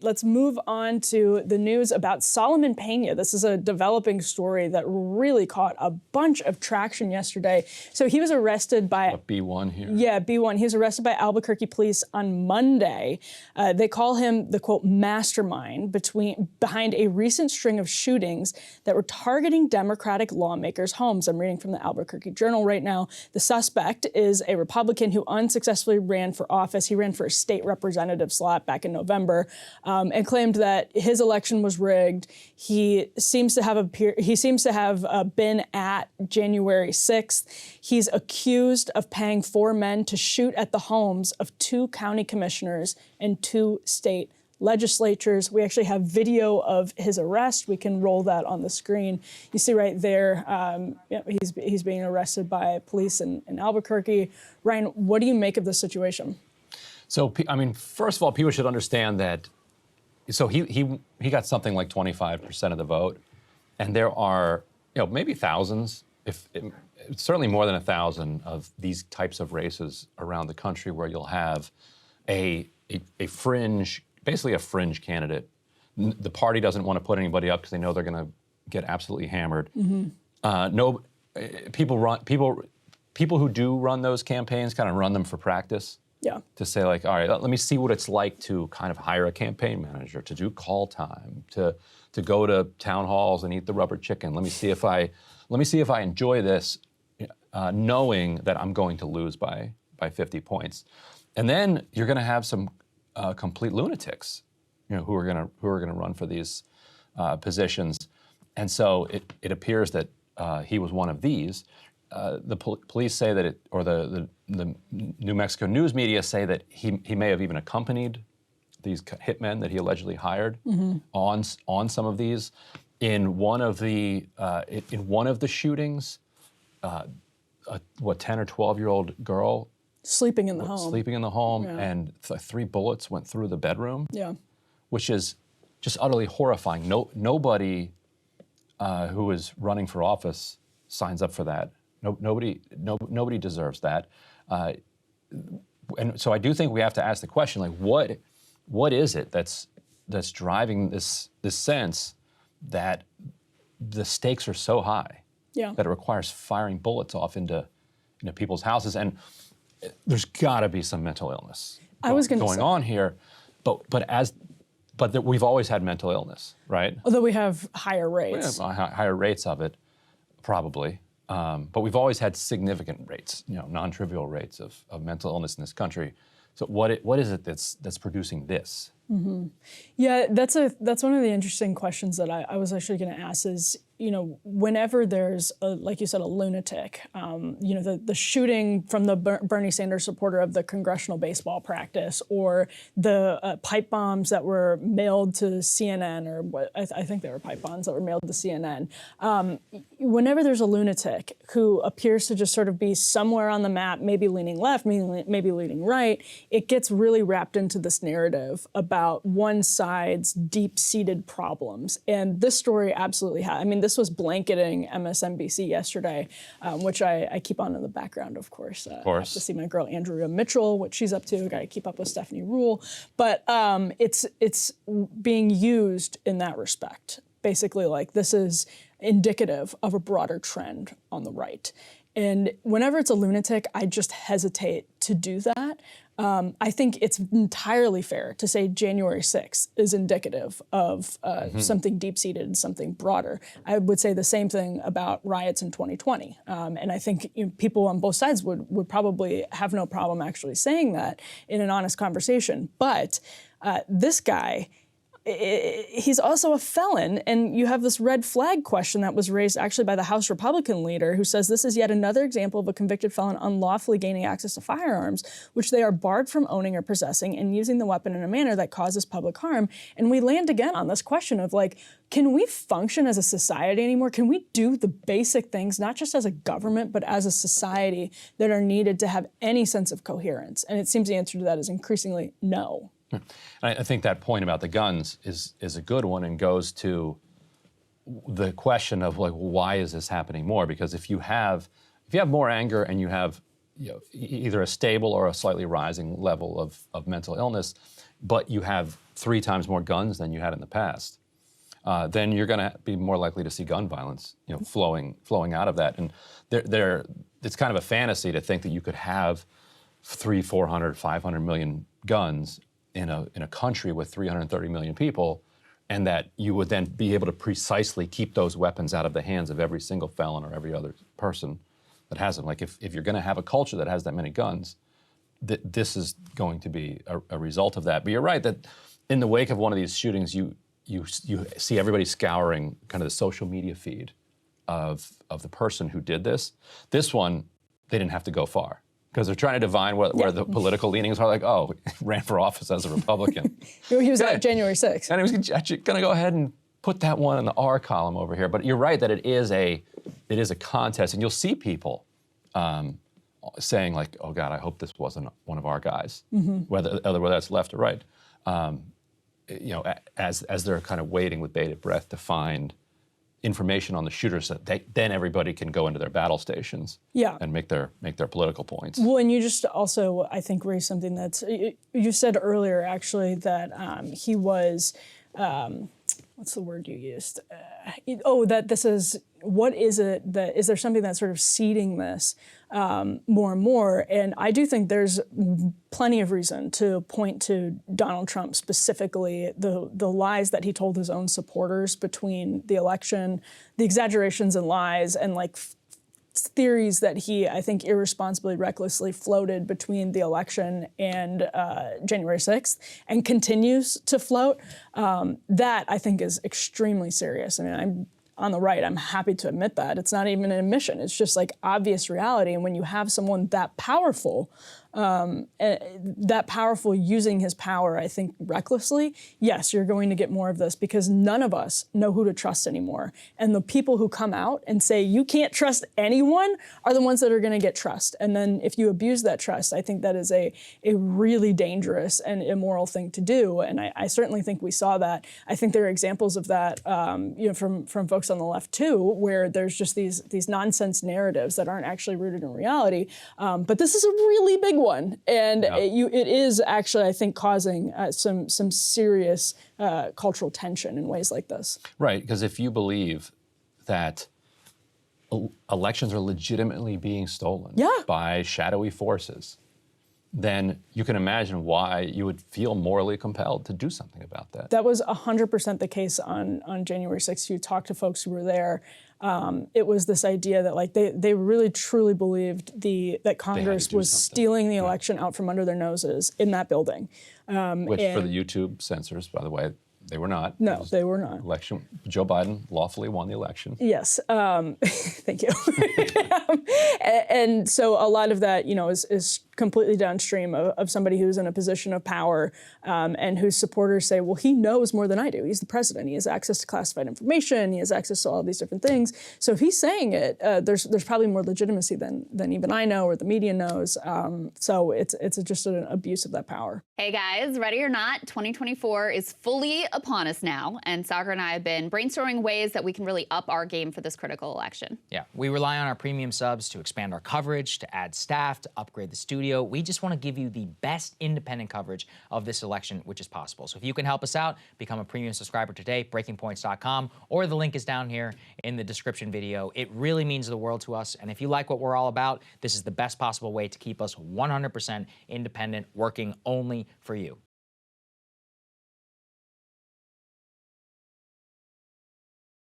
let's move on to the news about Solomon Pena. This is a developing story that really caught a bunch of traction yesterday. So he was arrested by... What, B1 here? Yeah, B1. He was arrested by Albuquerque police on Monday. They call him the, quote, mastermind behind a recent string of shootings that were targeting Democratic lawmakers' homes. I'm reading from the Albuquerque Journal right now. The suspect is a Republican who unsuccessfully ran for office. He ran for a state representative slot back in November and claimed that his election was rigged. He seems to have been at January 6th. He's accused of paying 4 men to shoot at the homes of 2 county commissioners and 2 state legislatures. We actually have video of his arrest. We can roll that on the screen. You see right there, he's being arrested by police in Albuquerque. Ryan, what do you make of this situation? So, I mean, first of all, people should understand that, so he got something like 25% of the vote, and there are, maybe thousands, certainly more than 1,000 of these types of races around the country where you'll have a fringe, basically a fringe candidate. The party doesn't want to put anybody up because they know they're going to get absolutely hammered. People who do run those campaigns kind of run them for practice. Yeah. To say like, all right, let me see what it's like to kind of hire a campaign manager, to do call time, to go to town halls and eat the rubber chicken. Let me see if I enjoy this, knowing that I'm going to lose by 50 points. And then you're going to have some complete lunatics, who are going to run for these positions. And so it appears that he was one of these. The police say that the New Mexico news media say that he may have even accompanied these hitmen that he allegedly hired on some of these. In one of the shootings, 10 or 12-year-old girl sleeping in the home, yeah. And 3 bullets went through the bedroom. Yeah, which is just utterly horrifying. Nobody who is running for office signs up for that. Nobody deserves that. And so I do think we have to ask the question, like, what is it that's driving this sense that the stakes are so high that it requires firing bullets off into people's houses? And there's got to be some mental illness going on here, but we've always had mental illness, right? Although we have higher rates. We have higher rates of it, probably. But we've always had significant rates, non-trivial rates of mental illness in this country. So what is it that's producing this? Mm-hmm. Yeah, that's one of the interesting questions that I was actually going to ask is, whenever there's, like you said, a lunatic, the shooting from the Bernie Sanders supporter of the congressional baseball practice, or the pipe bombs that were mailed to CNN, or what I think they were pipe bombs that were mailed to CNN. Whenever there's a lunatic who appears to just sort of be somewhere on the map, maybe leaning left, maybe leaning right, it gets really wrapped into this narrative about one side's deep-seated problems. And this story absolutely has. I mean, this was blanketing MSNBC yesterday, which I keep on in the background, of course. I have to see my girl Andrea Mitchell, what she's up to. Got to keep up with Stephanie Ruhle. But it's being used in that respect. Basically, like, this is indicative of a broader trend on the right. And whenever it's a lunatic, I just hesitate to do that. I think it's entirely fair to say January 6th is indicative of something deep-seated and something broader. I would say the same thing about riots in 2020. And I think people on both sides would probably have no problem actually saying that in an honest conversation. But this guy, he's also a felon, and you have this red flag question that was raised actually by the House Republican leader, who says this is yet another example of a convicted felon unlawfully gaining access to firearms, which they are barred from owning or possessing, and using the weapon in a manner that causes public harm. And we land again on this question of, like, can we function as a society anymore? Can we do the basic things, not just as a government, but as a society, that are needed to have any sense of coherence? And it seems the answer to that is increasingly no. I think that point about the guns is a good one, and goes to the question of, like, why is this happening more? Because if you have more anger, and you have either a stable or a slightly rising level of mental illness, but you have 3 times more guns than you had in the past, then you're going to be more likely to see gun violence, flowing out of that. And it's kind of a fantasy to think that you could have 300, 400, 500 million guns in a country with 330 million people, and that you would then be able to precisely keep those weapons out of the hands of every single felon or every other person that has them. Like if you're going to have a culture that has that many guns, this is going to be a result of that. But you're right that in the wake of one of these shootings, you see everybody scouring kind of the social media feed of the person who did this. This one, they didn't have to go far, because they're trying to divine where the political leanings are. Like, oh, he ran for office as a Republican. He was at January 6th. And he was going to go ahead and put that one in the R column over here. But you're right that it is a contest, and you'll see people saying like, oh God, I hope this wasn't one of our guys, whether that's left or right. As they're kind of waiting with bated breath to find information on the shooters, that then everybody can go into their battle stations and make their political points. Well, and you just also, I think, raised something that's, you said earlier actually that he was, what's the word you used? That this is, what is it that, is there something that's sort of seeding this more and more? And I do think there's plenty of reason to point to Donald Trump specifically, the lies that he told his own supporters between the election, the exaggerations and lies, and like theories that he, I think, irresponsibly, recklessly floated between the election and January 6th and continues to float. That, I think, is extremely serious. I mean, I'm on the right, I'm happy to admit that. It's not even an admission. It's just like obvious reality. And when you have someone that powerful using his power, I think, recklessly, yes, you're going to get more of this, because none of us know who to trust anymore. And the people who come out and say you can't trust anyone are the ones that are going to get trust. And then if you abuse that trust, I think that is a really dangerous and immoral thing to do. And I certainly think we saw that. I think there are examples of that from folks on the left too, where there's just these nonsense narratives that aren't actually rooted in reality. But this is a really big one. And it is actually, I think, causing some serious cultural tension in ways like this. Right, because if you believe that elections are legitimately being stolen by shadowy forces, then you can imagine why you would feel morally compelled to do something about that. That was 100% the case on January 6th. You talk to folks who were there. It was this idea that like they really truly believed that Congress was stealing the election out from under their noses in that building. Which for the YouTube censors, by the way, they were not. No, they were not. Election. Joe Biden lawfully won the election. Yes, thank you. And so a lot of that, is completely downstream of somebody who's in a position of power and whose supporters say, well, he knows more than I do. He's the president. He has access to classified information. He has access to all these different things. So if he's saying it, there's probably more legitimacy than even I know or the media knows. So it's just an abuse of that power. Hey guys, ready or not, 2024 is fully upon us now, and Sagar and I have been brainstorming ways that we can really up our game for this critical election. Yeah, we rely on our premium subs to expand our coverage, to add staff, to upgrade the studio. We just want to give you the best independent coverage of this election, which is possible. So if you can help us out, become a premium subscriber today, breakingpoints.com, or the link is down here in the description video. It really means the world to us, and if you like what we're all about, this is the best possible way to keep us 100% independent, working only for you.